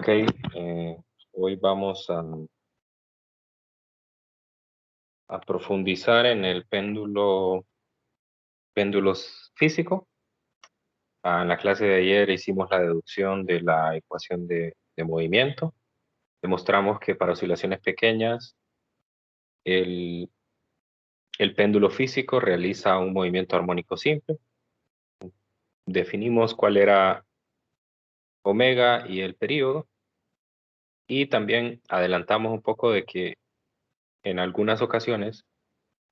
Ok, hoy vamos a profundizar en el péndulos físico. En la clase de ayer hicimos la deducción de la ecuación de movimiento. Demostramos que para oscilaciones pequeñas el, el péndulo físico realiza un movimiento armónico simple. Definimos cuál era omega y el período. Y también adelantamos un poco de que en algunas ocasiones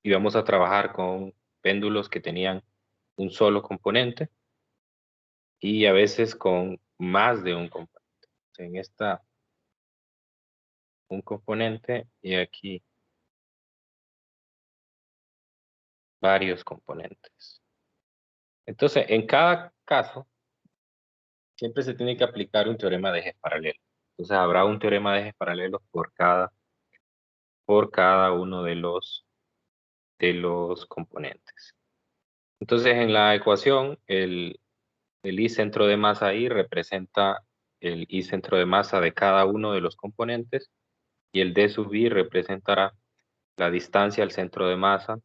íbamos a trabajar con péndulos que tenían un solo componente y a veces con más de un componente. En esta, un componente y aquí varios componentes. Entonces, en cada caso, siempre se tiene que aplicar un teorema de ejes paralelos. Entonces, habrá un teorema de ejes paralelos por cada uno de los componentes. Entonces, en la ecuación, el I centro de masa I representa el I centro de masa de cada uno de los componentes y el D sub I representará la distancia al centro de masa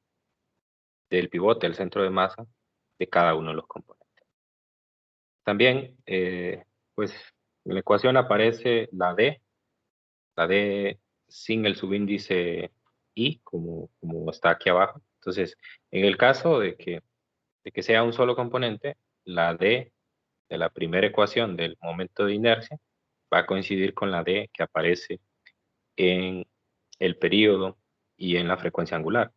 del pivote al centro de masa de cada uno de los componentes. También, pues, en la ecuación aparece la D sin el subíndice I, como está aquí abajo. Entonces, en el caso de que sea un solo componente, la D de la primera ecuación del momento de inercia va a coincidir con la D que aparece en el período y en la frecuencia angular.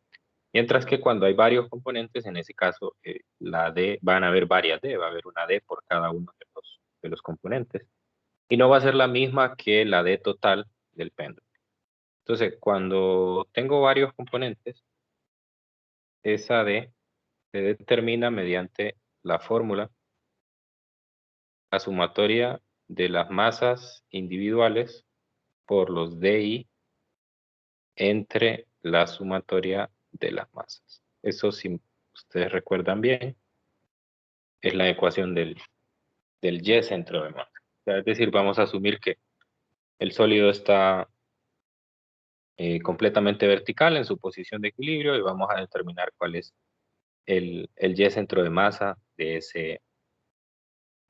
Mientras que cuando hay varios componentes, en ese caso, la D, van a haber varias D, va a haber una D por cada uno de los componentes. Y no va a ser la misma que la D total del péndulo. Entonces, cuando tengo varios componentes, esa D se determina mediante la fórmula, la sumatoria de las masas individuales por los DI entre la sumatoria de las masas. Eso, si ustedes recuerdan bien, es la ecuación del Y centro de masa. O sea, es decir, vamos a asumir que el sólido está completamente vertical en su posición de equilibrio y vamos a determinar cuál es el Y centro de masa de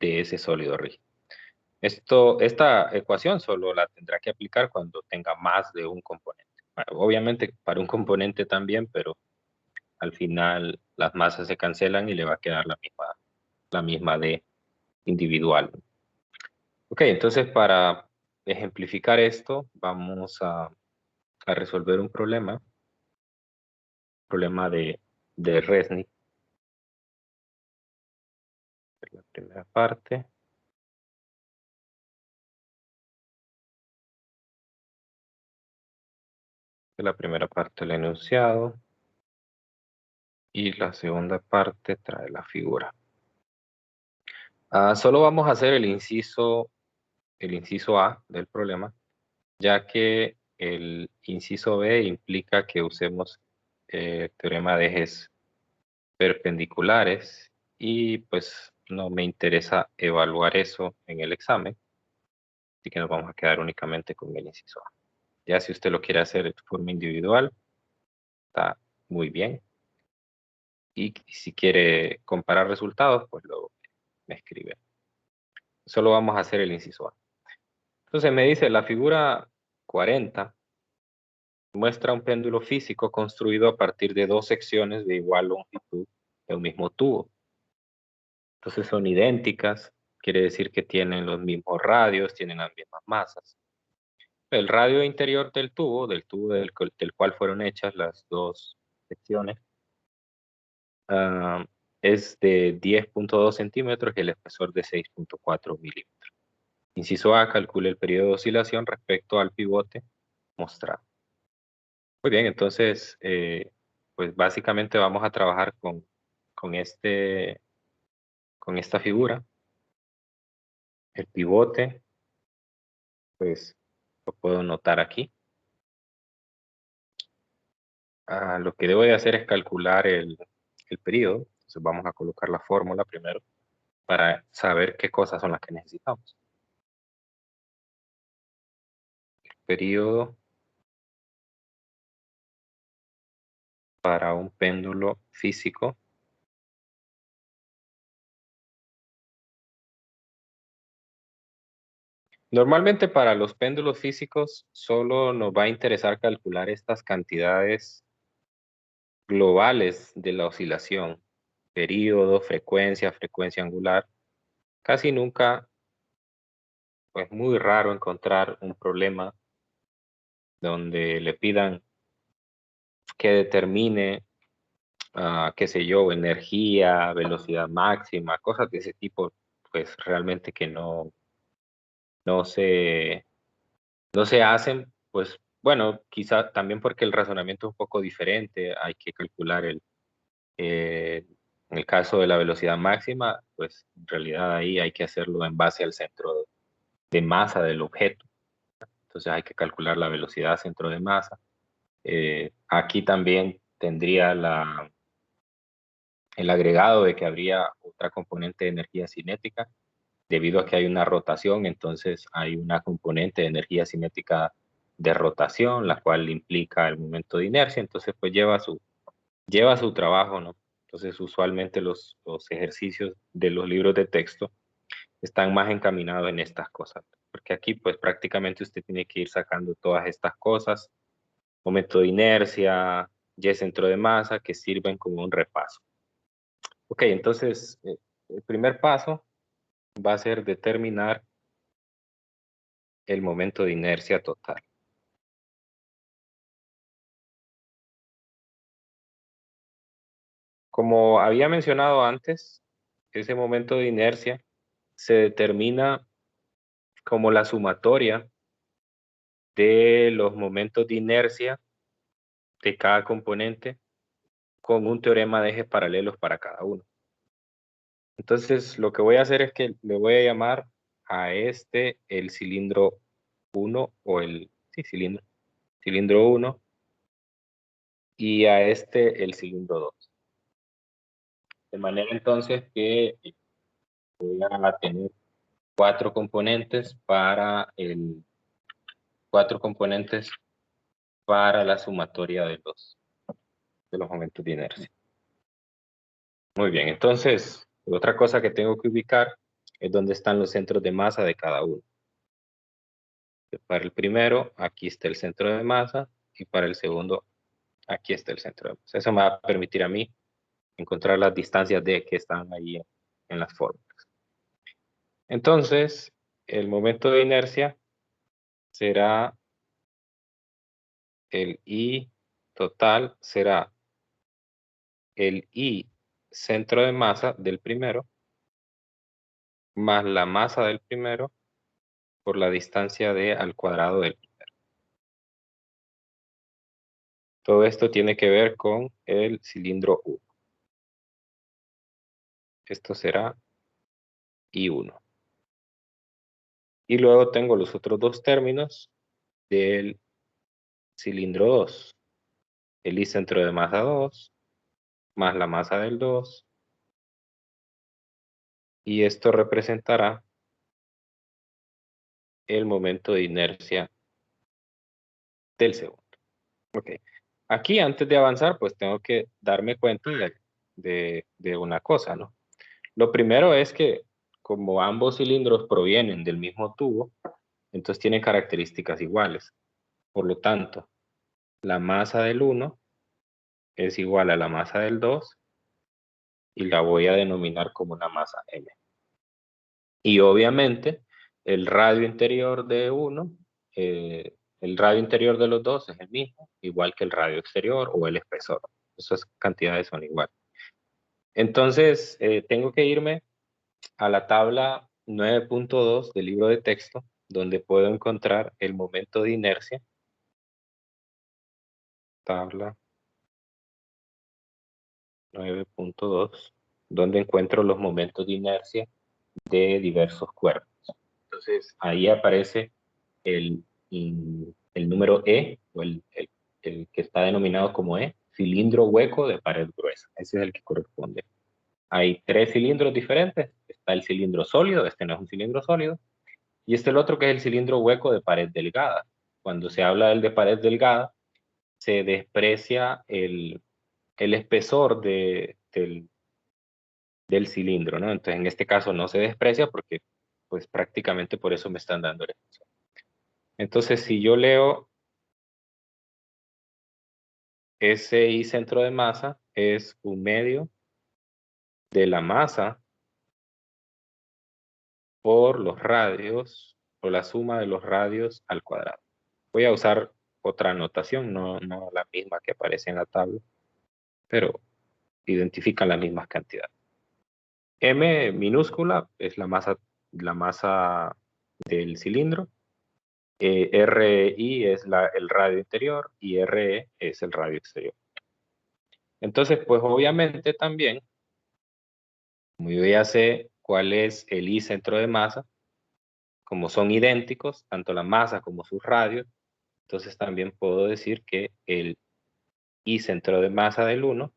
ese sólido rígido. Esta ecuación solo la tendrá que aplicar cuando tenga más de un componente. Bueno, obviamente para un componente también, pero al final las masas se cancelan y le va a quedar la misma D individual. Ok, entonces para ejemplificar esto, vamos a resolver un problema de Resnick. La primera parte. La primera parte el enunciado y la segunda parte trae la figura. Solo vamos a hacer el inciso A del problema, ya que el inciso B implica que usemos teorema de ejes perpendiculares y pues no me interesa evaluar eso en el examen, así que nos vamos a quedar únicamente con el inciso A. Ya si usted lo quiere hacer de forma individual, está muy bien. Y si quiere comparar resultados, pues luego me escribe. Solo vamos a hacer el inciso A. Entonces me dice, la figura 40 muestra un péndulo físico construido a partir de dos secciones de igual longitud de un mismo tubo. Entonces son idénticas, quiere decir que tienen los mismos radios, tienen las mismas masas. El radio interior del tubo del cual fueron hechas las dos secciones, es de 10.2 centímetros y el espesor de 6.4 milímetros. Inciso A, calcule el periodo de oscilación respecto al pivote mostrado. Muy bien, entonces, pues básicamente vamos a trabajar con esta figura. El pivote, pues lo puedo notar aquí. Lo que debo de hacer es calcular el periodo. Entonces vamos a colocar la fórmula primero para saber qué cosas son las que necesitamos. periodo para un péndulo físico. Normalmente para los péndulos físicos solo nos va a interesar calcular estas cantidades globales de la oscilación, período, frecuencia, frecuencia angular. Casi nunca, pues muy raro encontrar un problema donde le pidan que determine, qué sé yo, energía, velocidad máxima, cosas de ese tipo, pues realmente que no se, no se hacen, pues bueno, quizá también porque el razonamiento es un poco diferente, hay que calcular en el caso de la velocidad máxima, pues en realidad ahí hay que hacerlo en base al centro de masa del objeto. Entonces hay que calcular la velocidad centro de masa. Aquí también tendría el agregado de que habría otra componente de energía cinética. Debido a que hay una rotación, entonces hay una componente de energía cinética de rotación, la cual implica el momento de inercia, entonces pues lleva su trabajo, ¿no? Entonces usualmente los ejercicios de los libros de texto están más encaminados en estas cosas, porque aquí pues prácticamente usted tiene que ir sacando todas estas cosas, momento de inercia, y centro de masa, que sirven como un repaso. Ok, entonces el primer paso va a ser determinar el momento de inercia total. Como había mencionado antes, ese momento de inercia se determina como la sumatoria de los momentos de inercia de cada componente con un teorema de ejes paralelos para cada uno. Entonces, lo que voy a hacer es que le voy a llamar a este el cilindro 1 o cilindro 1 y a este el cilindro 2. De manera entonces que voy a tener cuatro componentes para la sumatoria de los momentos de inercia. Muy bien, entonces, otra cosa que tengo que ubicar es dónde están los centros de masa de cada uno. Para el primero, aquí está el centro de masa, y para el segundo, aquí está el centro de masa. Eso me va a permitir a mí encontrar las distancias D que están ahí en las fórmulas. Entonces, el momento de inercia será el I total, será el I centro de masa del primero más la masa del primero por la distancia d al cuadrado del primero. Todo esto tiene que ver con el cilindro 1. Esto será I1. Y luego tengo los otros dos términos del cilindro 2. El I centro de masa 2 más la masa del 2. Y esto representará el momento de inercia del segundo. Ok. Aquí, antes de avanzar, pues tengo que darme cuenta de una cosa, ¿no? Lo primero es que como ambos cilindros provienen del mismo tubo, entonces tienen características iguales. Por lo tanto, la masa del 1 es igual a la masa del 2 y la voy a denominar como una masa M. Y obviamente, el radio interior de uno, el radio interior de los dos es el mismo, igual que el radio exterior o el espesor. Esas cantidades son iguales. Entonces, tengo que irme a la tabla 9.2 del libro de texto, donde puedo encontrar el momento de inercia. Tabla 9.2, donde encuentro los momentos de inercia de diversos cuerpos. Entonces, ahí aparece el, el número E, o el que está denominado como E, cilindro hueco de pared gruesa. Ese es el que corresponde. Hay tres cilindros diferentes. Está el cilindro sólido, este no es un cilindro sólido. Y este el otro que es el cilindro hueco de pared delgada. cuando se habla del de pared delgada, se desprecia el espesor del cilindro, ¿no? Entonces, en este caso no se desprecia porque, pues, prácticamente por eso me están dando el espesor. Entonces, si yo leo SI centro de masa, es 1/2 de la masa por los radios, o la suma de los radios al cuadrado. Voy a usar otra notación, no la misma que aparece en la tabla, pero identifican las mismas cantidades. M minúscula es la masa del cilindro, RI es el radio interior y RE es el radio exterior. Entonces, pues obviamente también, como yo ya sé cuál es el I centro de masa, como son idénticos, tanto la masa como sus radios, entonces también puedo decir que el I centro de masa del 1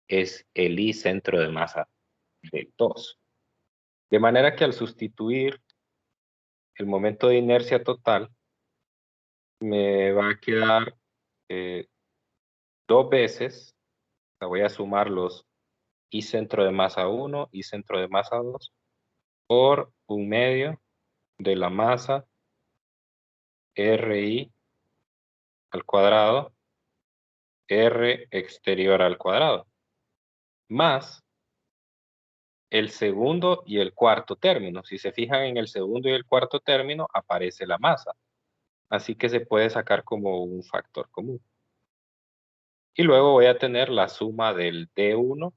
es el I centro de masa del 2. De manera que al sustituir el momento de inercia total, me va a quedar 2 veces, voy a sumar los I centro de masa 1, I centro de masa 2, por 1/2 de la masa RI al cuadrado, R exterior al cuadrado, más el segundo y el cuarto término. Si se fijan en el segundo y el cuarto término, aparece la masa. Así que se puede sacar como un factor común. Y luego voy a tener la suma del D1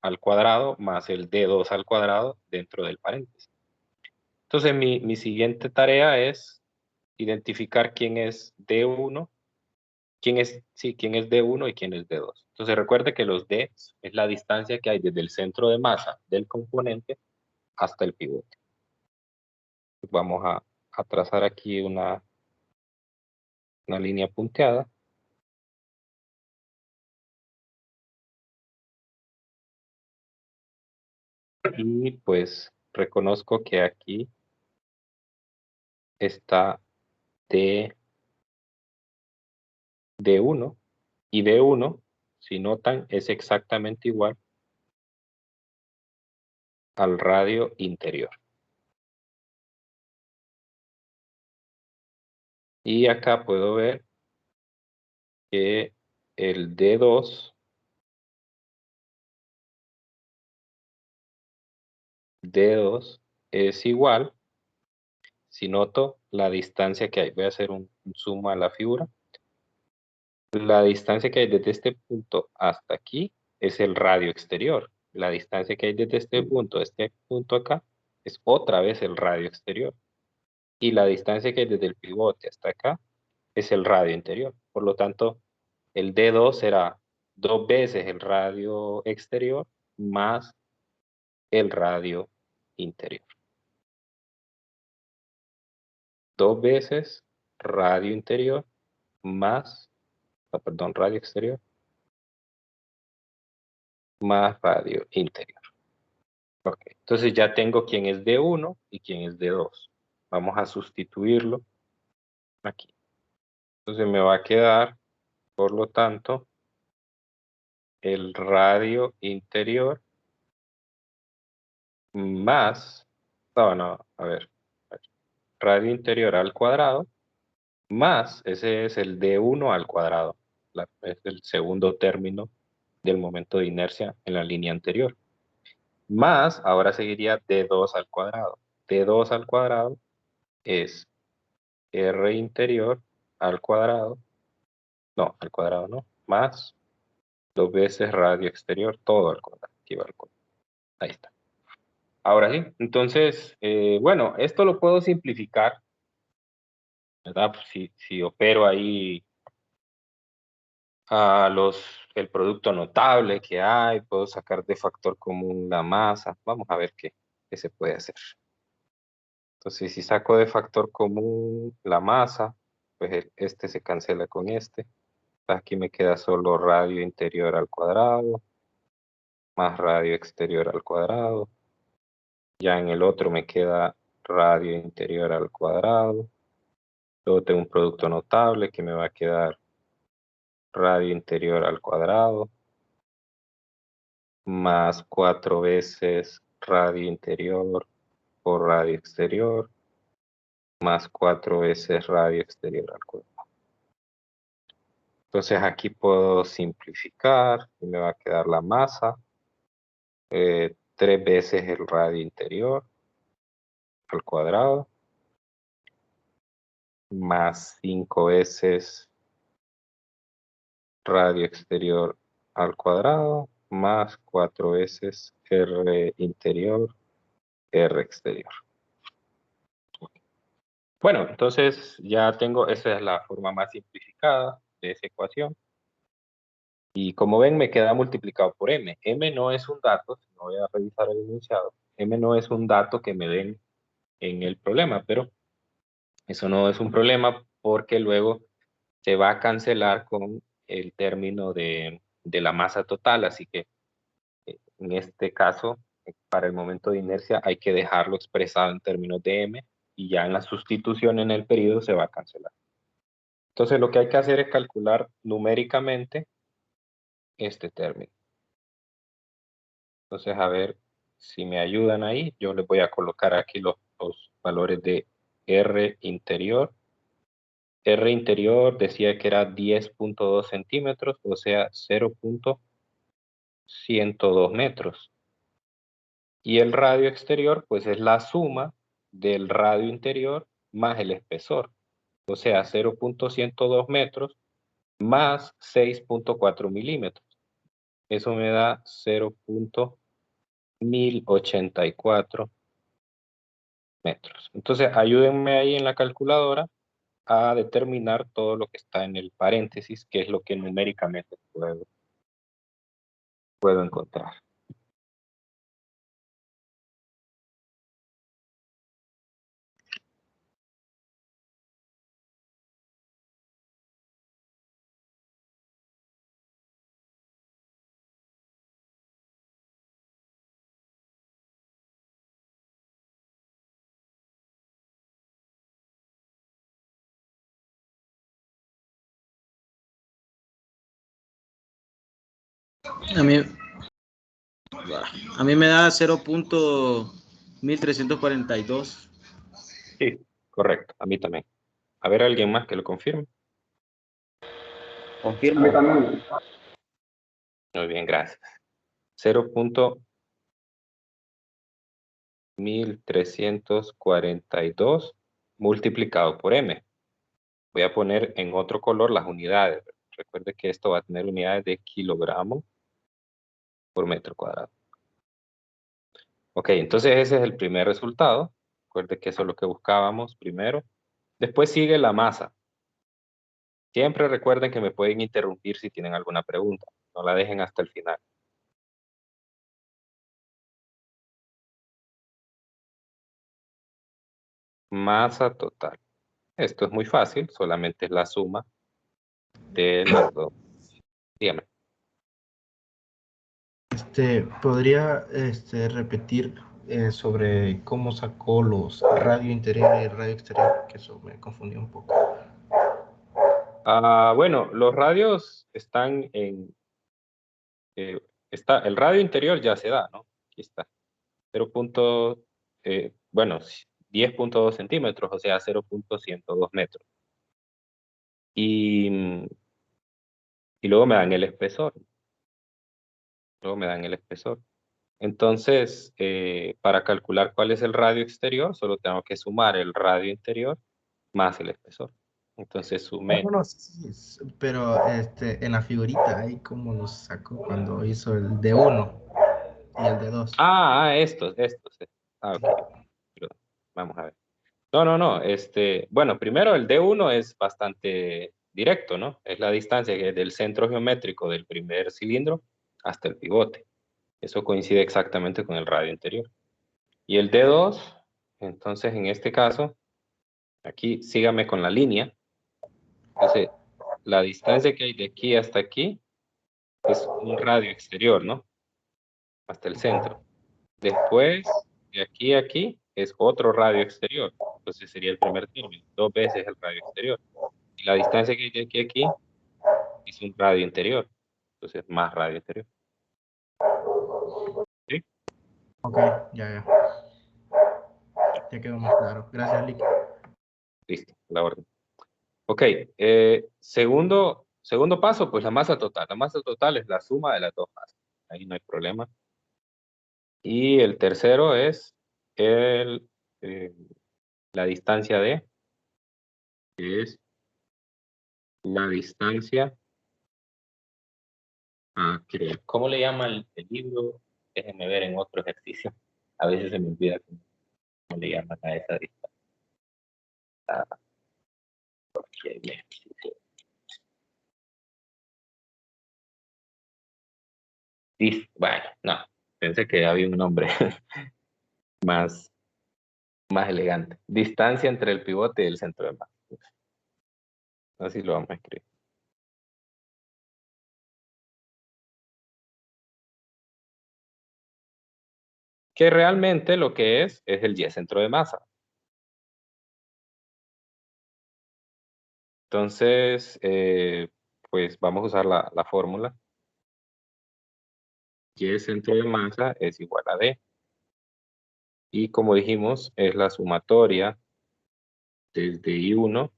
al cuadrado más el D2 al cuadrado dentro del paréntesis. Entonces mi siguiente tarea es identificar quién es D1, quién es D1 y quién es D2. Entonces recuerde que los D es la distancia que hay desde el centro de masa del componente hasta el pivote. Vamos a trazar aquí una línea punteada. Y pues reconozco que aquí está D1 y D1, si notan, es exactamente igual al radio interior. Y acá puedo ver que el D2 es igual, si noto la distancia que hay, voy a hacer un zoom a la figura. La distancia que hay desde este punto hasta aquí es el radio exterior. La distancia que hay desde este punto a este punto acá es otra vez el radio exterior. Y la distancia que hay desde el pivote hasta acá es el radio interior. Por lo tanto, el D2 será 2 veces el radio exterior más el radio interior. 2 veces radio interior más, radio exterior más radio interior. Ok, entonces ya tengo quién es D1 y quién es D2. Vamos a sustituirlo aquí. Entonces me va a quedar, por lo tanto, el radio interior más, a ver, radio interior al cuadrado, más, ese es el D1 al cuadrado, es el segundo término del momento de inercia en la línea anterior. Más, ahora seguiría D2 al cuadrado. D2 al cuadrado es R interior al cuadrado, no, al cuadrado no, más 2 veces radio exterior, todo al cuadrado, aquí va al cuadrado. Ahí está. Ahora sí, entonces, bueno, esto lo puedo simplificar, ¿verdad? Pues si opero ahí el producto notable que hay, puedo sacar de factor común la masa. Vamos a ver qué se puede hacer. Entonces, si saco de factor común la masa, pues este se cancela con este. Aquí me queda solo radio interior al cuadrado, más radio exterior al cuadrado. Ya en el otro me queda radio interior al cuadrado, Luego tengo un producto notable que me va a quedar radio interior al cuadrado más 4 veces radio interior por radio exterior más 4 veces radio exterior al cuadrado. Entonces aquí puedo simplificar y me va a quedar la masa, 3 veces el radio interior al cuadrado, más 5 veces radio exterior al cuadrado, más 4 veces R interior, R exterior. Bueno, entonces ya tengo, esa es la forma más simplificada de esa ecuación. Y como ven, me queda multiplicado por m. M no es un dato, si no voy a revisar el enunciado, m no es un dato que me den en el problema, pero eso no es un problema porque luego se va a cancelar con el término de la masa total, así que en este caso, para el momento de inercia, hay que dejarlo expresado en términos de m y ya en la sustitución en el periodo se va a cancelar. Entonces lo que hay que hacer es calcular numéricamente este término. Entonces, a ver si me ayudan ahí. Yo les voy a colocar aquí los valores de R interior. R interior decía que era 10.2 centímetros, o sea, 0.102 metros. Y el radio exterior, pues es la suma del radio interior más el espesor. O sea, 0.102 metros más 6.4 milímetros. Eso me da 0.1084 metros. Entonces, ayúdenme ahí en la calculadora a determinar todo lo que está en el paréntesis, que es lo que numéricamente puedo encontrar. A mí, a mí me da 0.1342. Sí, correcto. A mí también. A ver, ¿alguien más que lo confirme? Confirmo. A mí también. Muy bien, gracias. 0.1342 multiplicado por m. Voy a poner en otro color las unidades. Recuerde que esto va a tener unidades de kilogramo por metro cuadrado. Ok, entonces ese es el primer resultado. Recuerde que eso es lo que buscábamos primero. Después sigue la masa. Siempre recuerden que me pueden interrumpir si tienen alguna pregunta. No la dejen hasta el final. Masa total. Esto es muy fácil, solamente es la suma de las dos. Dígame. ¿Podría repetir sobre cómo sacó los radio interior y radio exterior? Que eso me confundió un poco. Bueno, los radios están en... el radio interior ya se da, ¿no? Aquí está. 0. Bueno, 10.2 centímetros, o sea, 0.102 metros. Y luego me dan el espesor. Entonces, para calcular cuál es el radio exterior, solo tengo que sumar el radio interior más el espesor. Entonces sumé. No, sí, pero en la figurita ahí cómo los sacó cuando hizo el de 1 y el de 2. Estos. Ok. Perdón. Vamos a ver. No. Bueno, primero el D1 es bastante directo, ¿no? Es la distancia que del centro geométrico del primer cilindro hasta el pivote. Eso coincide exactamente con el radio interior. Y el D2, entonces en este caso, aquí sígame con la línea. Entonces, la distancia que hay de aquí hasta aquí es un radio exterior, ¿no? Hasta el centro. Después, de aquí a aquí, es otro radio exterior. Entonces sería el primer término, 2 veces el radio exterior. Y la distancia que hay de aquí a aquí es un radio interior. Entonces más radio interior. ¿Sí? Ok, ya. Ya quedó más claro. Gracias, Lick. Listo, la orden. Ok, segundo paso, pues la masa total. La masa total es la suma de las dos masas. Ahí no hay problema. Y el tercero es la distancia D, que es la distancia. ¿Cómo le llama el libro? Déjenme ver en otro ejercicio. A veces se me olvida cómo le llaman a esa distancia. Porque bueno, no, pensé que había un nombre más, más elegante. Distancia entre el pivote y el centro de masa. Así lo vamos a escribir. Que realmente lo que es el Y centro de masa. Entonces, pues vamos a usar la fórmula. Y centro de masa es igual a D. Y como dijimos, es la sumatoria desde I1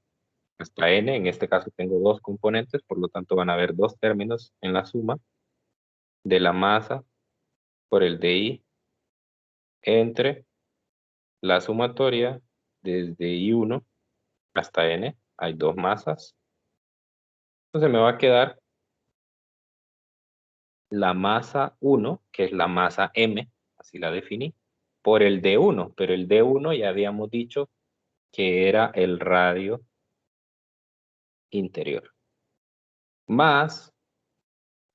hasta N. En este caso tengo dos componentes, por lo tanto van a haber dos términos en la suma de la masa por el de I entre la sumatoria desde I1 hasta N. Hay dos masas. Entonces me va a quedar la masa 1, que es la masa M, así la definí, por el D1, pero el D1 ya habíamos dicho que era el radio interior, más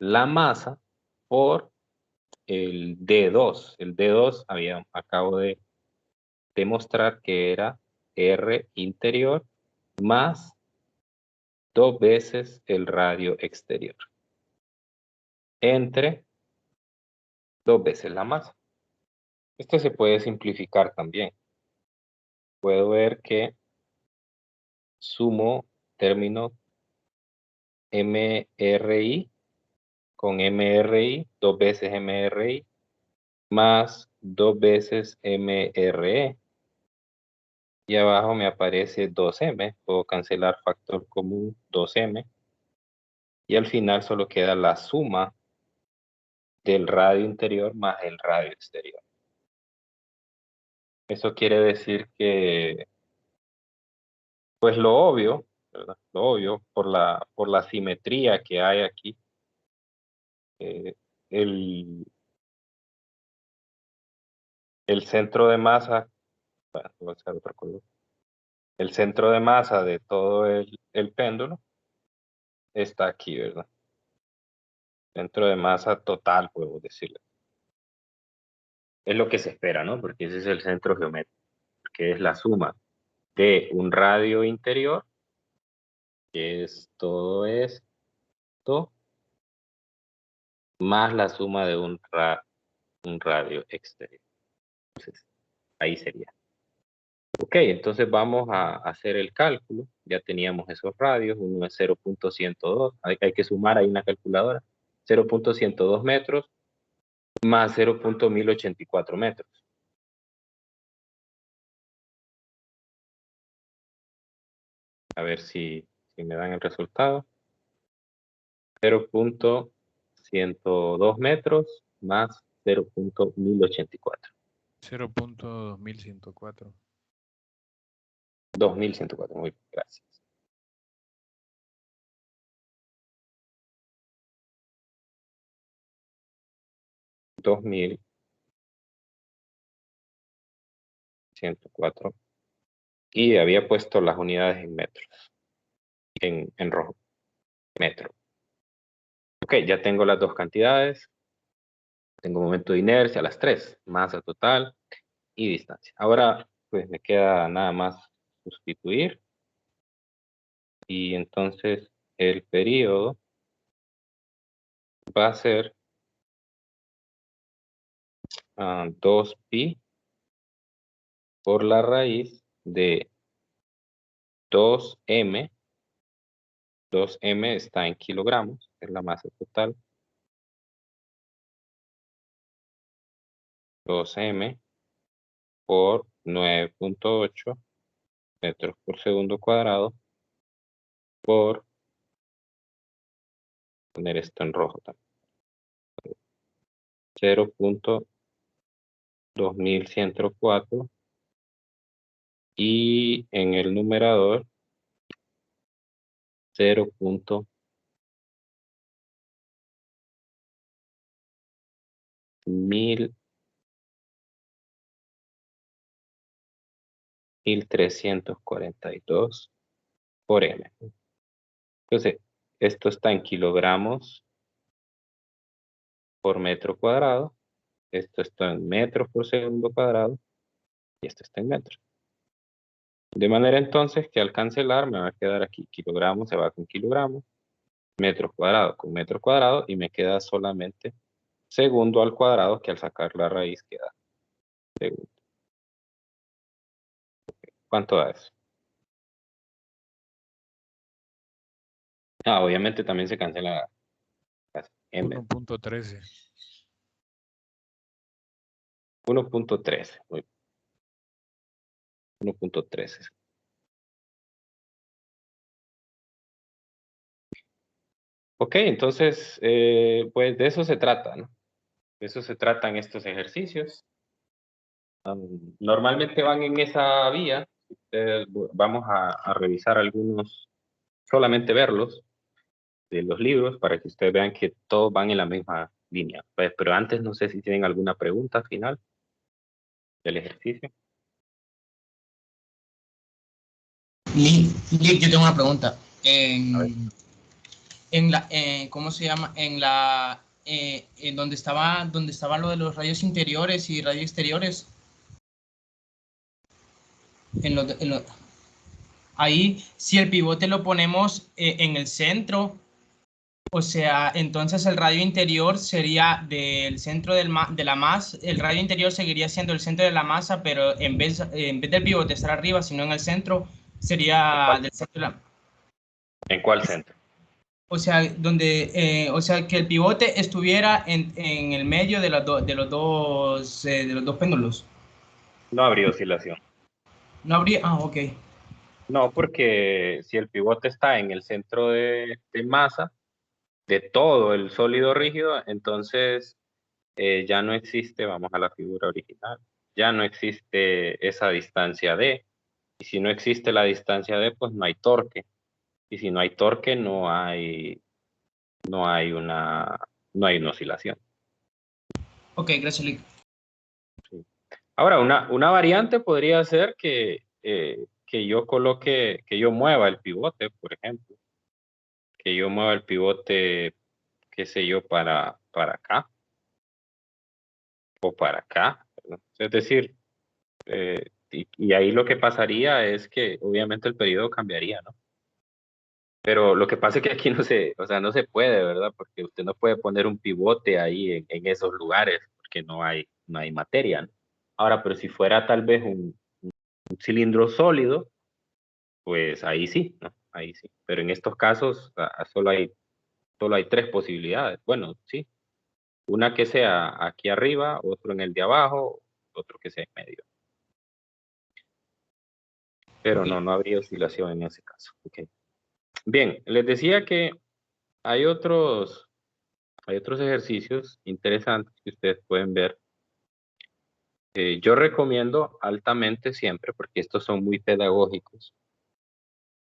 la masa por el D2. El D2 acabo de demostrar que era R interior más 2 veces el radio exterior, entre 2 veces la masa. Esto se puede simplificar también. Puedo ver que sumo término MRI con MRI, 2 veces MRI, más 2 veces MRE. Y abajo me aparece 2M. Puedo cancelar factor común 2M. Y al final solo queda la suma del radio interior más el radio exterior. Eso quiere decir que, pues lo obvio, ¿verdad? Lo obvio, por la simetría que hay aquí, el centro de masa, bueno, voy a hacer otro color. El centro de masa de todo el péndulo está aquí, ¿verdad? Centro de masa total, puedo decirle. Es lo que se espera, ¿no? Porque ese es el centro geométrico, que es la suma de un radio interior, que es todo esto, más la suma de un radio exterior. Entonces, ahí sería. Ok, entonces vamos a hacer el cálculo. Ya teníamos esos radios, uno es 0.102, hay que sumar ahí una calculadora. 0.102 metros más 0.1084 metros. A ver si me dan el resultado. 0.102 metros más 0.1084. 0.2104. 2104, muy bien, gracias. Dos mil ciento cuatro. Y había puesto las unidades en metros, en rojo, metro. Ok, ya tengo las dos cantidades. Tengo momento de inercia, las tres, masa total y distancia. Ahora, pues me queda nada más sustituir. Y entonces el periodo va a ser 2pi por la raíz de 2m. 2m está en kilogramos, es la masa total. 2m por 9.8 metros por segundo cuadrado por, poner esto en rojo también, 0.2104 y en el numerador 1342 por m. Entonces, esto está en kilogramos por metro cuadrado, esto está en metros por segundo cuadrado y esto está en metros. De manera entonces que al cancelar me va a quedar aquí kilogramos se va con kilogramos, metros cuadrados con metro cuadrado y me queda solamente segundo al cuadrado, que al sacar la raíz queda segundo. ¿Cuánto da eso? Obviamente también se cancela la m. 1.13. 1.13. 1.13. Ok, entonces, pues de eso se trata, ¿no? De eso se tratan estos ejercicios. Normalmente van en esa vía. Vamos a revisar algunos, solamente verlos, de los libros, para que ustedes vean que todos van en la misma línea. Pues, pero antes no sé si tienen alguna pregunta final del ejercicio. Lick, yo tengo una pregunta. A ver. En la, ¿cómo se llama? En donde estaba lo de los rayos interiores y rayos exteriores. Ahí, si el pivote lo ponemos en el centro, o sea, entonces el radio interior sería del centro de la masa, el radio interior seguiría siendo el centro de la masa, pero en vez del pivote estar arriba, sino en el centro, sería del centro de la... ¿En cuál centro? O sea, o sea, que el pivote estuviera en el medio de los dos péndulos. No habría oscilación. No habría, ok. No, porque si el pivote está en el centro de masa de todo el sólido rígido, entonces ya no existe, vamos a la figura original, ya no existe esa distancia D. Y si no existe la distancia D, pues no hay torque. Y si no hay torque, no hay una oscilación. Ok, gracias, Lick. Sí. Ahora, una variante podría ser que yo coloque, que yo mueva el pivote, por ejemplo. Que yo mueva el pivote, qué sé yo, para acá o para acá, ¿verdad? Es decir, y ahí lo que pasaría es que obviamente el periodo cambiaría, ¿no? Pero lo que pasa es que aquí o sea, no se puede, ¿verdad? Porque usted no puede poner un pivote ahí en esos lugares, porque no hay materia, ¿no? Ahora, pero si fuera tal vez un cilindro sólido, pues ahí sí, ¿no? Ahí sí. Pero en estos casos solo hay tres posibilidades. Bueno, sí. Una que sea aquí arriba, otro en el de abajo, otro que sea en medio. Pero Ok. no habría oscilación en ese caso. Okay. Bien, les decía que hay otros ejercicios interesantes que ustedes pueden ver. Yo recomiendo altamente siempre, porque estos son muy pedagógicos,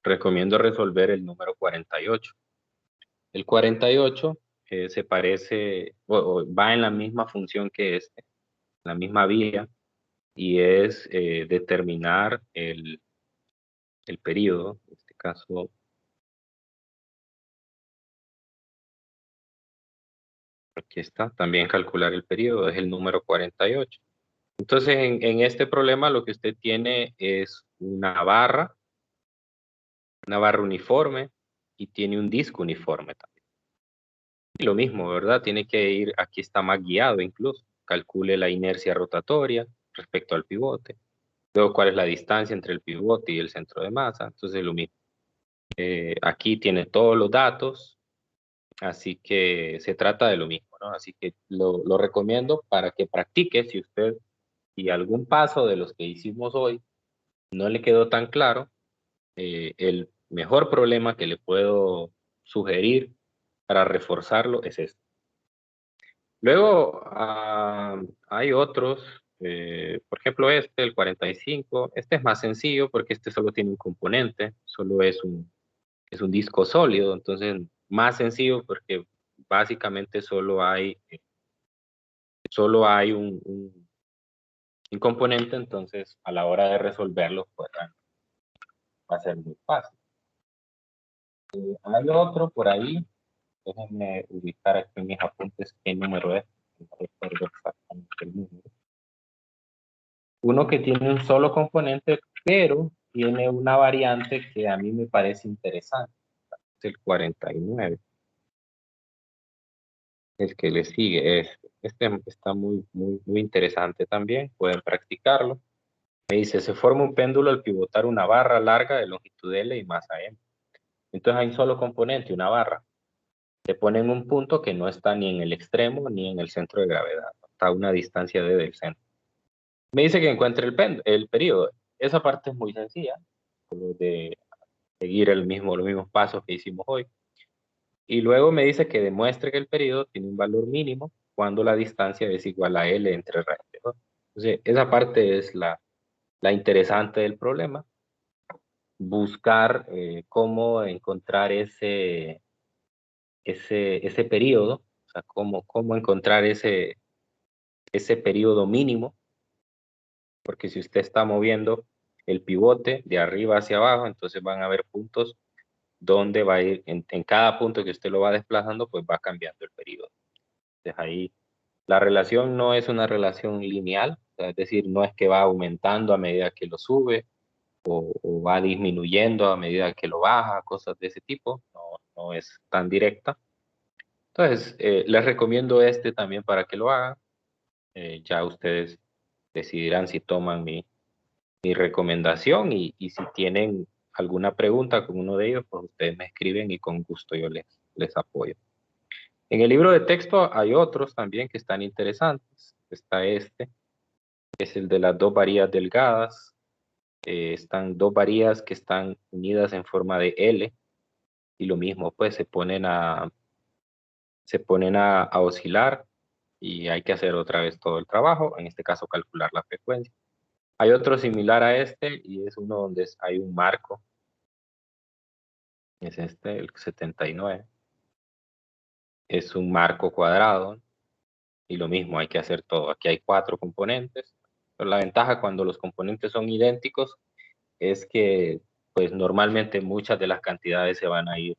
recomiendo resolver el número 48. El 48 se parece o va en la misma función que este, la misma vía, y es determinar el periodo, en este caso, aquí está, también calcular el periodo, es el número 48. Entonces, en este problema lo que usted tiene es una barra uniforme, y tiene un disco uniforme también. Y lo mismo, ¿verdad? Tiene que ir, aquí está más guiado incluso, calcule la inercia rotatoria respecto al pivote. Luego, cuál es la distancia entre el pivote y el centro de masa. Entonces, lo mismo. Aquí tiene todos los datos, así que se trata de lo mismo, ¿no? Así que lo recomiendo para que practique. Si algún paso de los que hicimos hoy no le quedó tan claro, el mejor problema que le puedo sugerir para reforzarlo es este. Luego hay otros, por ejemplo el 45, este es más sencillo porque este solo tiene un componente, solo es un disco sólido, entonces más sencillo porque básicamente solo hay un componente, entonces a la hora de resolverlo pues, va a ser muy fácil. Hay otro por ahí, déjenme ubicar aquí en mis apuntes qué número es, no recuerdo exactamente el número. Uno que tiene un solo componente, pero tiene una variante que a mí me parece interesante, es el 49. El que le sigue este está muy interesante también, pueden practicarlo. Me dice, se forma un péndulo al pivotar una barra larga de longitud L y masa M. Entonces hay un solo componente, una barra. Se pone en un punto que no está ni en el extremo ni en el centro de gravedad. Está a una distancia D del centro. Me dice que encuentre el periodo. Esa parte es muy sencilla, solo de seguir los mismos pasos que hicimos hoy. Y luego me dice que demuestre que el periodo tiene un valor mínimo cuando la distancia es igual a L entre radios, ¿no? Entonces, esa parte es la interesante del problema. Buscar cómo encontrar ese periodo, o sea, cómo encontrar ese periodo mínimo, porque si usted está moviendo el pivote de arriba hacia abajo, entonces van a haber puntos donde va a ir, en cada punto que usted lo va desplazando, pues va cambiando el periodo. Entonces ahí la relación no es una relación lineal, o sea, es decir, no es que va aumentando a medida que lo sube o va disminuyendo a medida que lo baja, cosas de ese tipo, no es tan directa. Entonces, les recomiendo este también para que lo hagan. Ya ustedes decidirán si toman mi recomendación y si tienen alguna pregunta con uno de ellos, pues ustedes me escriben y con gusto yo les apoyo. En el libro de texto hay otros también que están interesantes. Está este, que es el de las dos varillas delgadas. Están dos varillas que están unidas en forma de L y lo mismo, pues se ponen a oscilar y hay que hacer otra vez todo el trabajo, en este caso calcular la frecuencia. Hay otro similar a este y es uno donde hay un marco. Es este, el 79. Es un marco cuadrado y lo mismo, hay que hacer todo. Aquí hay 4 componentes, pero la ventaja cuando los componentes son idénticos es que pues normalmente muchas de las cantidades se van a ir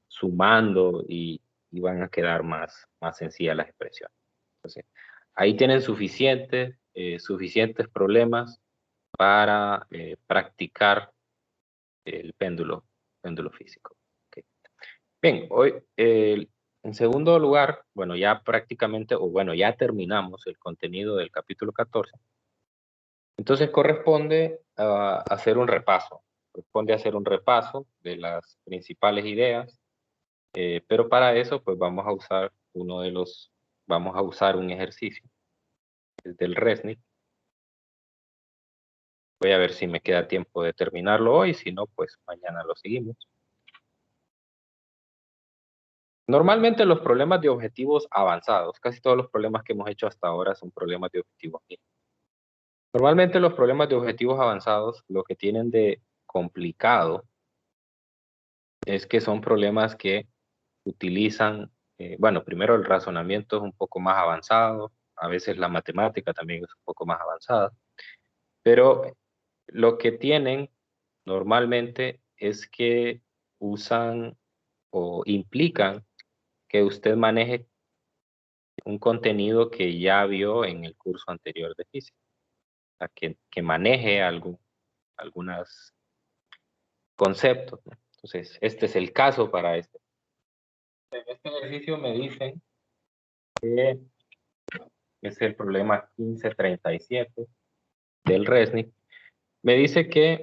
sumando y van a quedar más sencillas las expresiones. Entonces, ahí tienen suficientes problemas para practicar el péndulo físico. Okay. Bien, hoy en segundo lugar, bueno, ya prácticamente, o bueno, ya terminamos el contenido del capítulo 14. Entonces corresponde hacer un repaso. Corresponde hacer un repaso de las principales ideas, pero para eso pues vamos a usar un ejercicio, el del Resnick. Voy a ver si me queda tiempo de terminarlo hoy, si no, pues mañana lo seguimos. Normalmente los problemas de objetivos avanzados, casi todos los problemas que hemos hecho hasta ahora son problemas de objetivos mínimos. Normalmente los problemas de objetivos avanzados, lo que tienen de complicado es que son problemas que utilizan, bueno, primero el razonamiento es un poco más avanzado, a veces la matemática también es un poco más avanzada, pero lo que tienen normalmente es que usan o implican que usted maneje un contenido que ya vio en el curso anterior de física, o sea, que maneje algunos conceptos, ¿no? Entonces, este es el caso para este. En este ejercicio me dicen que es el problema 1537 del Resnick. Me dice que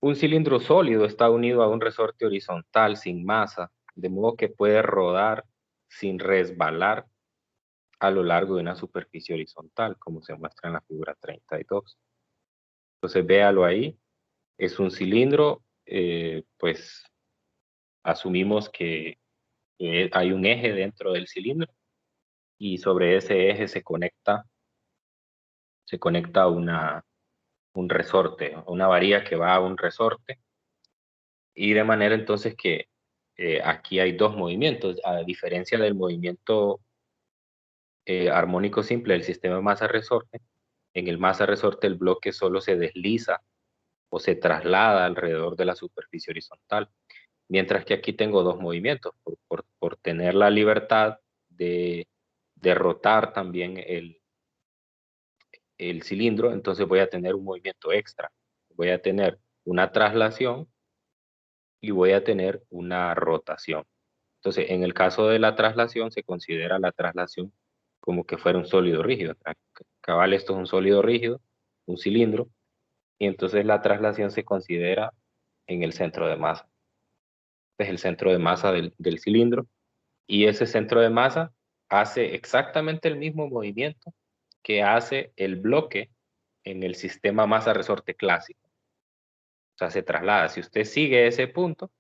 un cilindro sólido está unido a un resorte horizontal sin masa, de modo que puede rodar sin resbalar a lo largo de una superficie horizontal, como se muestra en la figura 32. Entonces, véalo ahí. Es un cilindro, pues asumimos que hay un eje dentro del cilindro y sobre ese eje se conecta un resorte, una varilla que va a un resorte, y de manera entonces que aquí hay dos movimientos, a diferencia del movimiento armónico simple del sistema masa-resorte. En el masa-resorte el bloque solo se desliza o se traslada alrededor de la superficie horizontal, mientras que aquí tengo dos movimientos, por tener la libertad de rotar también el cilindro, entonces voy a tener un movimiento extra. Voy a tener una traslación y voy a tener una rotación. Entonces, en el caso de la traslación, se considera la traslación como que fuera un sólido rígido. Cabal, esto es un sólido rígido, un cilindro, y entonces la traslación se considera en el centro de masa. Este es el centro de masa del cilindro, y ese centro de masa hace exactamente el mismo movimiento que hace el bloque en el sistema masa-resorte clásico. O sea, se traslada. Si usted sigue ese punto,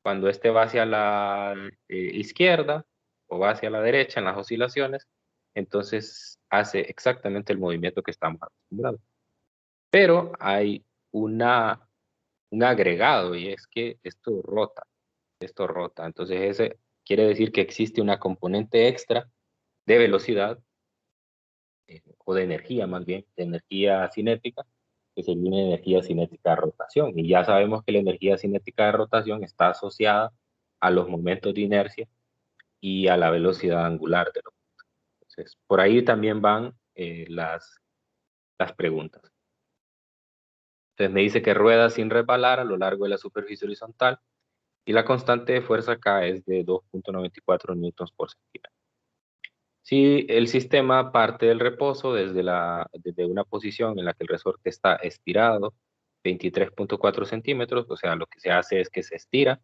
cuando este va hacia la izquierda o va hacia la derecha en las oscilaciones, entonces hace exactamente el movimiento que estamos acostumbrados. Pero hay un agregado, y es que esto rota. Entonces ese quiere decir que existe una componente extra de velocidad, o de energía más bien, de energía cinética, que sería una energía cinética de rotación. Y ya sabemos que la energía cinética de rotación está asociada a los momentos de inercia y a la velocidad angular de los objetos. Entonces, por ahí también van las preguntas. Entonces me dice que rueda sin resbalar a lo largo de la superficie horizontal y la constante de fuerza acá es de 2.94 newtons por centímetro. Si el sistema parte del reposo desde una posición en la que el resorte está estirado 23.4 centímetros, o sea, lo que se hace es que se estira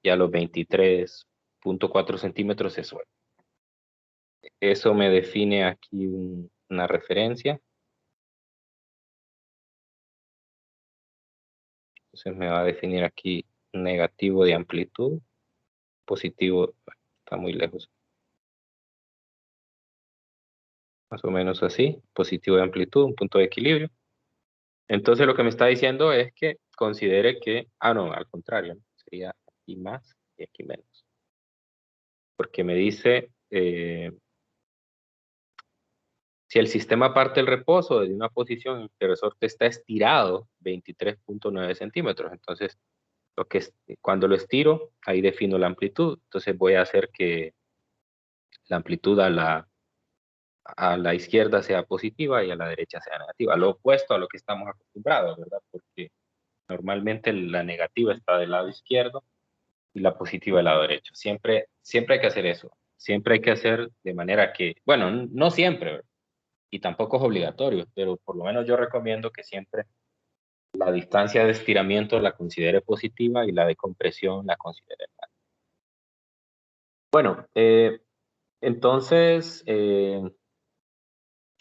y a los 23.4 centímetros se suelta. Eso me define aquí una referencia. Entonces me va a definir aquí negativo de amplitud, positivo, está muy lejos. Más o menos así, positivo de amplitud, un punto de equilibrio. Entonces lo que me está diciendo es que considere que, no, al contrario, ¿no? Sería aquí más y aquí menos. Porque me dice, si el sistema parte del reposo desde una posición en que el resorte está estirado 23.9 centímetros, entonces cuando lo estiro, ahí defino la amplitud. Entonces voy a hacer que la amplitud a la izquierda sea positiva y a la derecha sea negativa, lo opuesto a lo que estamos acostumbrados, ¿verdad? Porque normalmente la negativa está del lado izquierdo y la positiva del lado derecho. Siempre hay que hacer eso. Siempre hay que hacer de manera que, bueno, no siempre, ¿verdad? Y tampoco es obligatorio, pero por lo menos yo recomiendo que siempre la distancia de estiramiento la considere positiva y la de compresión la considere negativa. Bueno, entonces, el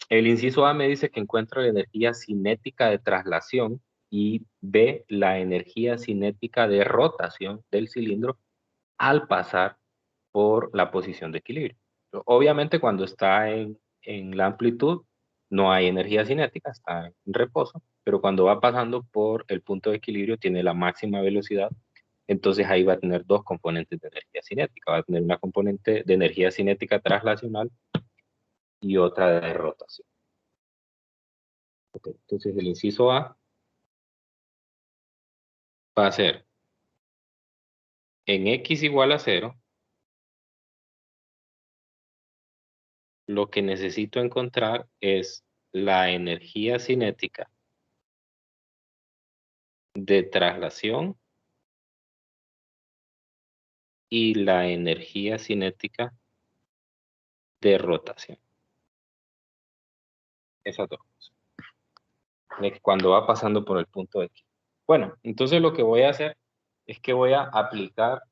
inciso A me dice que encuentra la energía cinética de traslación y B, la energía cinética de rotación del cilindro al pasar por la posición de equilibrio. Obviamente cuando está en la amplitud no hay energía cinética, está en reposo, pero cuando va pasando por el punto de equilibrio tiene la máxima velocidad, entonces ahí va a tener dos componentes de energía cinética, va a tener una componente de energía cinética traslacional y otra de rotación. Okay, entonces el inciso A va a ser en x igual a 0, lo que necesito encontrar es la energía cinética de traslación y la energía cinética de rotación. Esas dos cosas. cuando va pasando por el punto X. Bueno, entonces lo que voy a hacer es que voy a aplicar,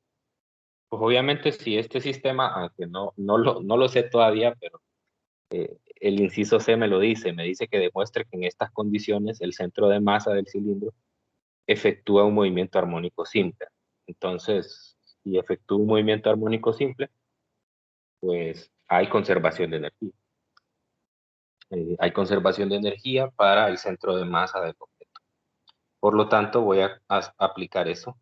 pues obviamente si este sistema, aunque no lo sé todavía, pero el inciso C me lo dice, me dice que demuestre que en estas condiciones el centro de masa del cilindro efectúa un movimiento armónico simple. Entonces, si efectúa un movimiento armónico simple, pues hay conservación de energía. Hay conservación de energía para el centro de masa del objeto. Por lo tanto, voy a aplicar eso.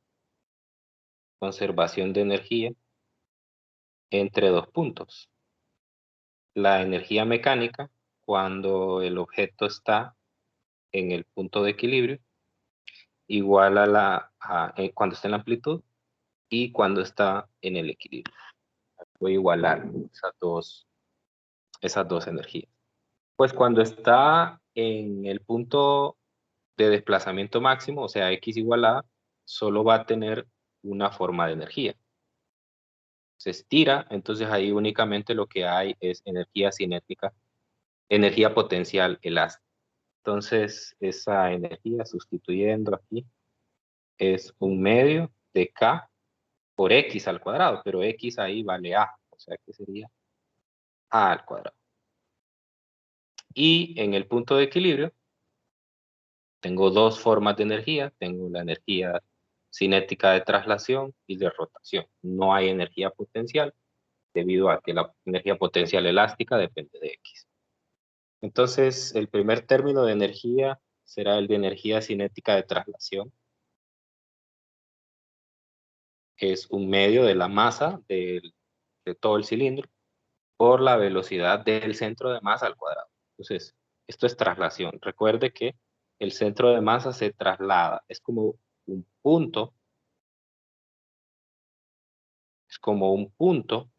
Conservación de energía entre dos puntos. La energía mecánica cuando el objeto está en el punto de equilibrio, igual a cuando está en la amplitud y cuando está en el equilibrio. Voy a igualar esas dos energías. Pues cuando está en el punto de desplazamiento máximo, o sea, X igual a, solo va a tener una forma de energía. Se estira, entonces ahí únicamente lo que hay es energía cinética, energía potencial elástica. Entonces, esa energía, sustituyendo aquí, es un medio de K por X al cuadrado, pero X ahí vale A, o sea que sería A al cuadrado. Y en el punto de equilibrio, tengo dos formas de energía. Tengo la energía cinética de traslación y de rotación. No hay energía potencial debido a que la energía potencial elástica depende de X. Entonces, el primer término de energía será el de energía cinética de traslación. Es un medio de la masa de todo el cilindro por la velocidad del centro de masa al cuadrado. Entonces, esto es traslación. Recuerde que el centro de masa se traslada. Es como un punto. Es como un punto.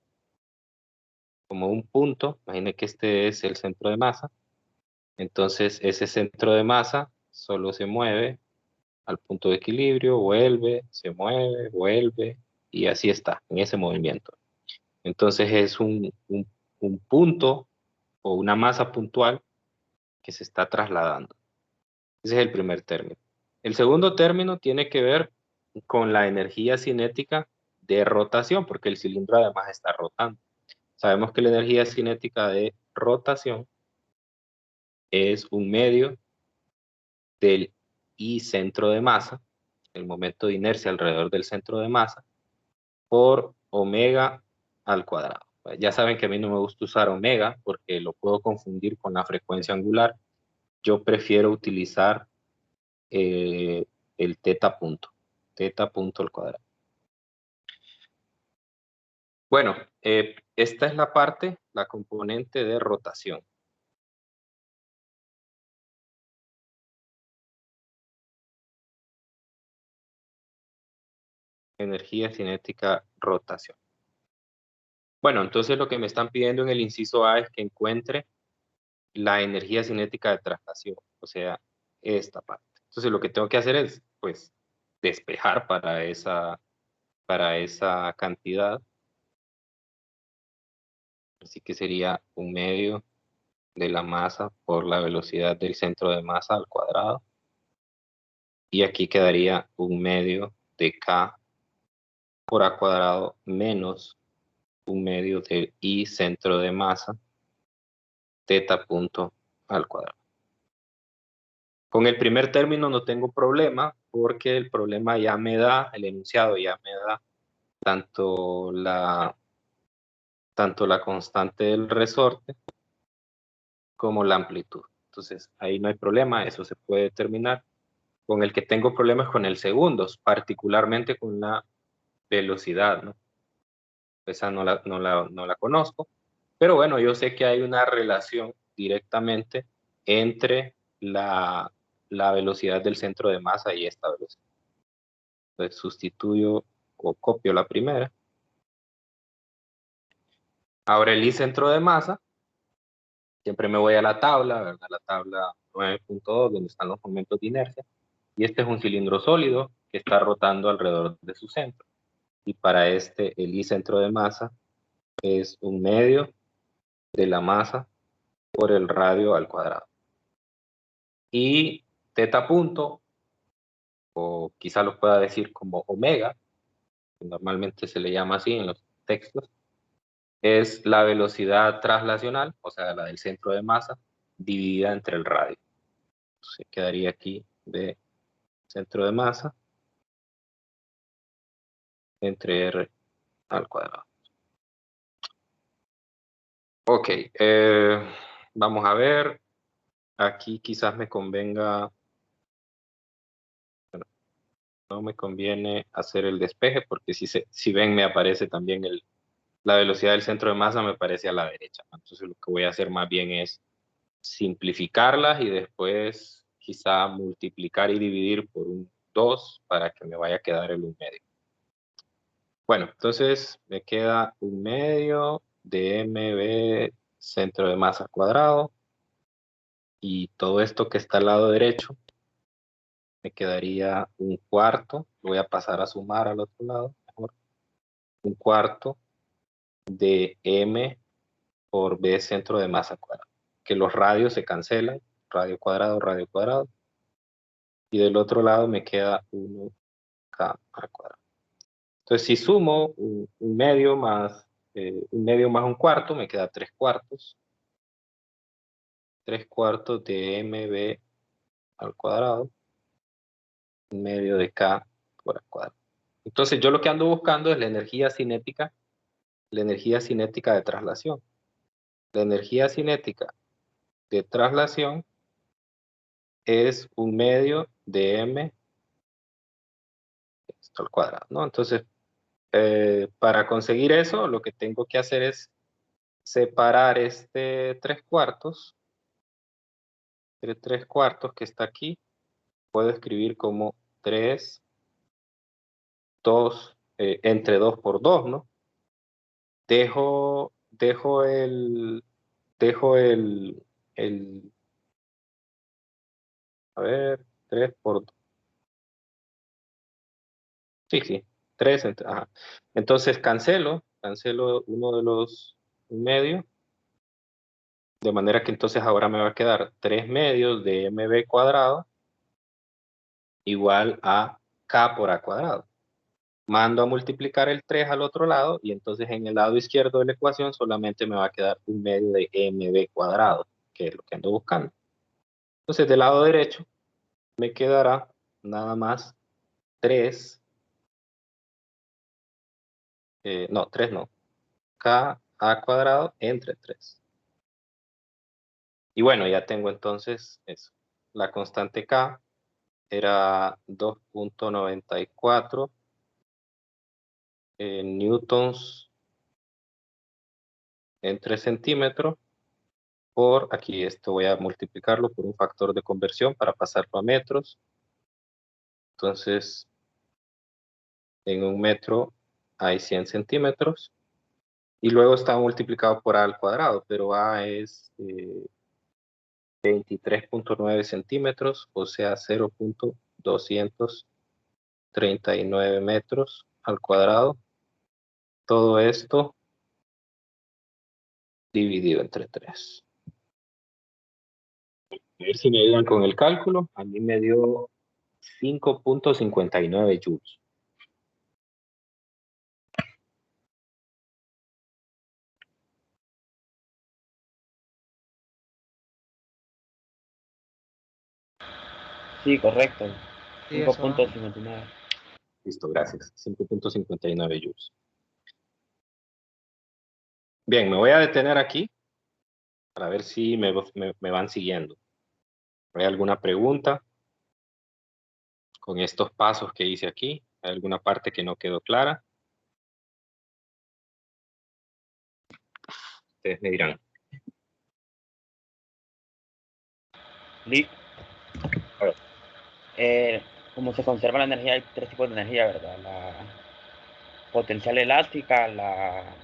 Imagine que este es el centro de masa. Entonces, ese centro de masa solo se mueve al punto de equilibrio, vuelve, se mueve, vuelve, y así está, en ese movimiento. Entonces es un punto o una masa puntual que se está trasladando. Ese es el primer término. El segundo término tiene que ver con la energía cinética de rotación, porque el cilindro además está rotando. Sabemos que la energía cinética de rotación es un medio del I centro de masa, el momento de inercia alrededor del centro de masa, por omega al cuadrado. Ya saben que a mí no me gusta usar omega porque lo puedo confundir con la frecuencia angular. Yo prefiero utilizar el teta punto al cuadrado. Bueno, esta es la parte, la componente de rotación. Energía cinética rotación. Bueno, entonces lo que me están pidiendo en el inciso A es que encuentre la energía cinética de traslación, o sea, esta parte. Entonces lo que tengo que hacer es, pues, despejar para esa cantidad. Así que sería un medio de la masa por la velocidad del centro de masa al cuadrado. Y aquí quedaría un medio de K por A cuadrado menos un medio de I centro de masa teta punto al cuadrado. Con el primer término no tengo problema porque el problema ya me da, el enunciado ya me da tanto la constante del resorte como la amplitud. Entonces ahí no hay problema, eso se puede determinar. Con el que tengo problemas con el segundo, particularmente con la velocidad, ¿no? Esa no la conozco, pero bueno, yo sé que hay una relación directamente entre la velocidad del centro de masa y esta velocidad. Entonces sustituyo o copio la primera. Ahora el I centro de masa, siempre me voy a la tabla, ¿verdad? La tabla 9.2, donde están los momentos de inercia. Y este es un cilindro sólido que está rotando alrededor de su centro. Y para este, el I centro de masa es un medio de la masa por el radio al cuadrado. Y teta punto, o quizá lo pueda decir como omega, que normalmente se le llama así en los textos, es la velocidad traslacional, o sea, la del centro de masa, dividida entre el radio. Entonces quedaría aquí de centro de masa entre R al cuadrado. Ok, vamos a ver. Aquí quizás me convenga, bueno, no me conviene hacer el despeje porque si ven me aparece también la velocidad del centro de masa, me aparece a la derecha. Entonces lo que voy a hacer más bien es simplificarlas y después quizá multiplicar y dividir por un 2 para que me vaya a quedar el 1/2. Bueno, entonces me queda 1/2 de mb centro de masa cuadrado, y todo esto que está al lado derecho me quedaría 1/4, voy a pasar a sumar al otro lado, mejor, 1/4 de m por b centro de masa cuadrado, que los radios se cancelan, radio cuadrado, y del otro lado me queda 1k al cuadrado. Entonces si sumo un medio más 1/4, me queda 3/4. 3/4 de mb al cuadrado, 1/2 de k por al cuadrado. Entonces yo lo que ando buscando es la energía cinética de traslación. La energía cinética de traslación es 1/2 de m al cuadrado, ¿no? Entonces, para conseguir eso, lo que tengo que hacer es separar este 3/4, el 3/4 que está aquí, puedo escribir como 3, 2, entre 2 por 2, ¿no? Dejo el, a ver, 3 por 2. Sí, 3, ajá. Entonces cancelo uno de los medios, de manera que entonces ahora me va a quedar 3 medios de mb cuadrado igual a k por a cuadrado. Mando a multiplicar el 3 al otro lado y entonces en el lado izquierdo de la ecuación solamente me va a quedar 1/2 de mb cuadrado, que es lo que ando buscando. Entonces del lado derecho me quedará nada más 3, no, 3 no, k a cuadrado entre 3. Y bueno, ya tengo entonces eso. La constante k era 2.94 newtons en 3 centímetros por, aquí esto voy a multiplicarlo por un factor de conversión para pasarlo a metros. Entonces, en 1 metro hay 100 centímetros. Y luego está multiplicado por a al cuadrado, pero a es 23.9 centímetros, o sea 0.239 metros al cuadrado. Todo esto dividido entre 3. A ver si me ayudan con el cálculo. A mí me dio 5.59 joules. Sí, correcto. Sí, eso. 5.59. Listo, gracias. 5.59 joules. Bien, me voy a detener aquí para ver si me van siguiendo. ¿Hay alguna pregunta con estos pasos que hice aquí? ¿Hay alguna parte que no quedó clara? Ustedes me dirán. A ver. Como se conserva la energía, hay tres tipos de energía, ¿verdad? La potencial elástica, la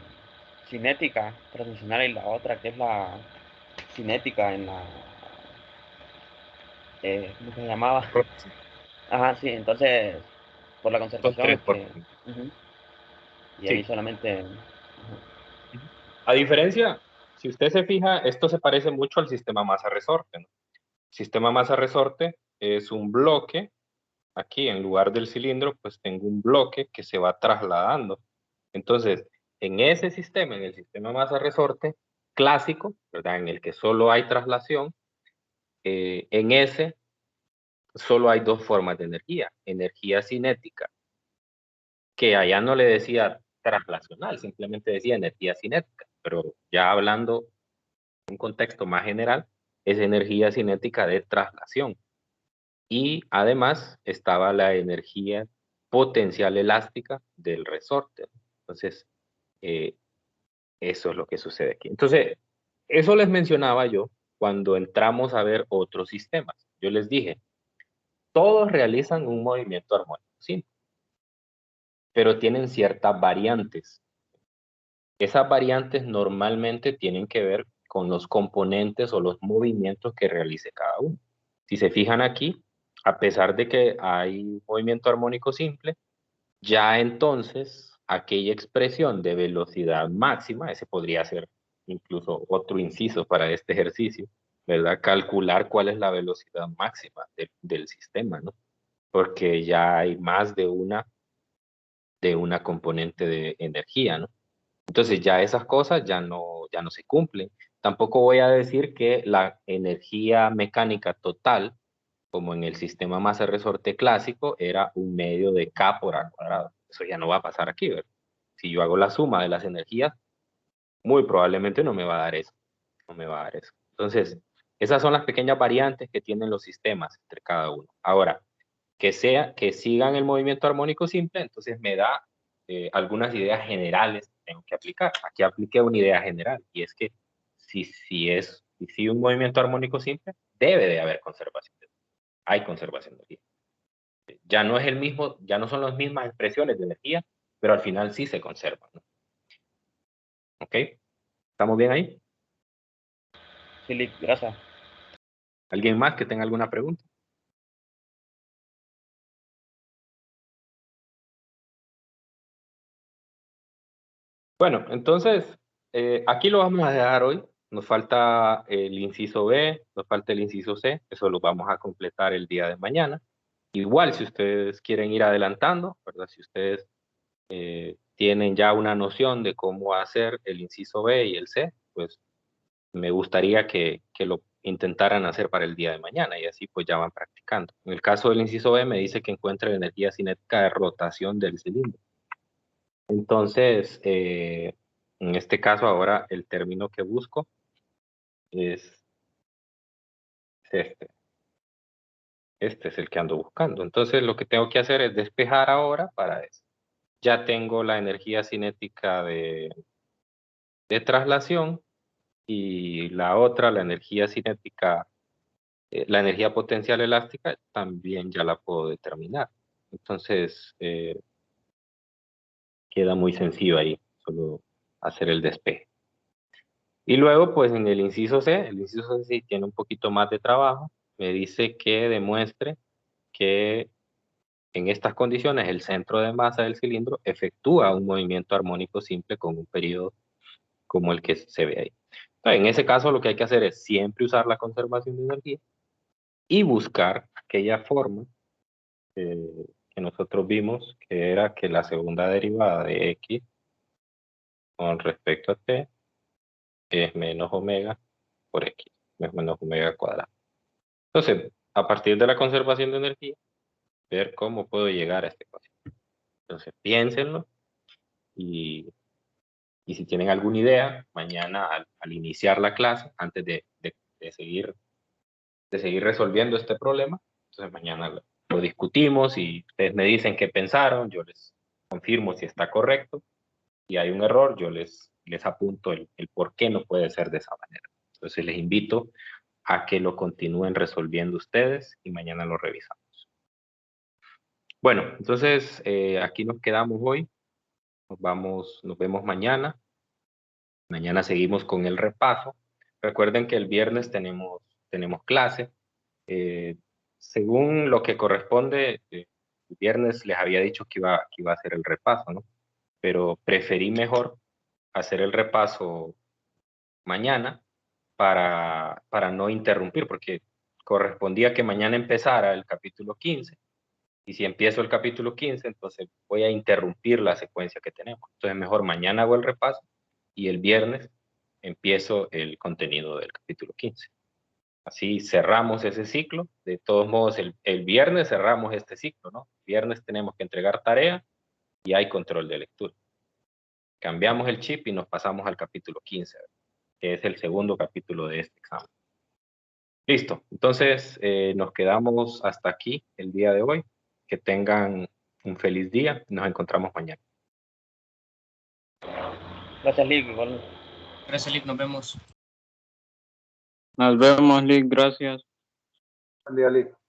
cinética transicional y la otra que es la cinética en la... ¿cómo se llamaba? Ajá, sí, entonces, por la Son conservación tres es por... que... y ahí Sí. solamente... A diferencia, si usted se fija, esto se parece mucho al sistema masa-resorte, ¿no? Sistema masa-resorte, es un bloque. Aquí, en lugar del cilindro, pues tengo un bloque que se va trasladando. Entonces, en ese sistema, en el sistema masa-resorte clásico, ¿verdad? En el que solo hay traslación, en ese solo hay dos formas de energía. Energía cinética, que allá no le decía traslacional, simplemente decía energía cinética, pero ya hablando en un contexto más general, es energía cinética de traslación. Y además estaba la energía potencial elástica del resorte. Entonces, eso es lo que sucede aquí. Entonces, eso les mencionaba yo cuando entramos a ver otros sistemas. Yo les dije, todos realizan un movimiento armónico simple, pero tienen ciertas variantes. Esas variantes normalmente tienen que ver con los componentes o los movimientos que realice cada uno. Si se fijan aquí, a pesar de que hay movimiento armónico simple, ya entonces aquella expresión de velocidad máxima, ese podría ser incluso otro inciso para este ejercicio, ¿verdad? Calcular cuál es la velocidad máxima del sistema, ¿no? Porque ya hay más de una componente de energía, ¿no? Entonces ya esas cosas ya no se cumplen. Tampoco voy a decir que la energía mecánica total, como en el sistema masa-resorte clásico, era un medio de K por A cuadrado. Eso ya no va a pasar aquí, ¿verdad? Si yo hago la suma de las energías, muy probablemente no me va a dar eso. No me va a dar eso. Entonces, esas son las pequeñas variantes que tienen los sistemas entre cada uno. Ahora, que sigan el movimiento armónico simple, entonces me da algunas ideas generales que tengo que aplicar. Aquí apliqué una idea general, y es que si un movimiento armónico simple, debe de haber conservación. Hay conservación de energía. Ya no es el mismo, ya no son las mismas expresiones de energía, pero al final sí se conservan, ¿no? ¿Ok? ¿Estamos bien ahí? Sí, gracias. ¿Alguien más que tenga alguna pregunta? Bueno, entonces, aquí lo vamos a dejar hoy. Nos falta el inciso B, nos falta el inciso C, eso lo vamos a completar el día de mañana. Igual, si ustedes quieren ir adelantando, ¿verdad? Si ustedes tienen ya una noción de cómo hacer el inciso B y el C, pues me gustaría que lo intentaran hacer para el día de mañana y así pues ya van practicando. En el caso del inciso B me dice que encuentra la energía cinética de rotación del cilindro. Entonces, en este caso ahora el término que busco es este. Este es el que ando buscando. Entonces lo que tengo que hacer es despejar ahora para eso. Ya tengo la energía cinética de traslación y la otra, la energía cinética, la energía potencial elástica, también ya la puedo determinar. Entonces queda muy sencillo ahí, solo hacer el despeje. Y luego, pues en el inciso C sí tiene un poquito más de trabajo. Me dice que demuestre que en estas condiciones el centro de masa del cilindro efectúa un movimiento armónico simple con un periodo como el que se ve ahí. Entonces, en ese caso lo que hay que hacer es siempre usar la conservación de energía y buscar aquella forma que nosotros vimos, que era que la segunda derivada de x con respecto a t es menos omega por x, es menos omega cuadrado. Entonces, a partir de la conservación de energía, ver cómo puedo llegar a este ecuación. Entonces, piénsenlo y si tienen alguna idea, mañana al iniciar la clase, antes de seguir resolviendo este problema, entonces mañana lo discutimos y ustedes me dicen qué pensaron, yo les confirmo si está correcto. Si hay un error, yo les apunto el por qué no puede ser de esa manera. Entonces les invito a que lo continúen resolviendo ustedes y mañana lo revisamos. Bueno, entonces aquí nos quedamos hoy. Nos vemos mañana. Mañana seguimos con el repaso. Recuerden que el viernes tenemos clase. Según lo que corresponde, el viernes les había dicho que iba a hacer el repaso, ¿no? Pero preferí mejor hacer el repaso mañana para no interrumpir, porque correspondía que mañana empezara el capítulo 15. Y si empiezo el capítulo 15, entonces voy a interrumpir la secuencia que tenemos. Entonces mejor mañana hago el repaso y el viernes empiezo el contenido del capítulo 15. Así cerramos ese ciclo. De todos modos, el viernes cerramos este ciclo, ¿no? El viernes tenemos que entregar tarea y hay control de lectura. Cambiamos el chip y nos pasamos al capítulo 15, que es el segundo capítulo de este examen. Listo. Entonces, nos quedamos hasta aquí el día de hoy. Que tengan un feliz día. Nos encontramos mañana. Gracias, Lick. Igual. Gracias, Lick. Nos vemos. Nos vemos, Lick. Gracias. Buen día, Lick.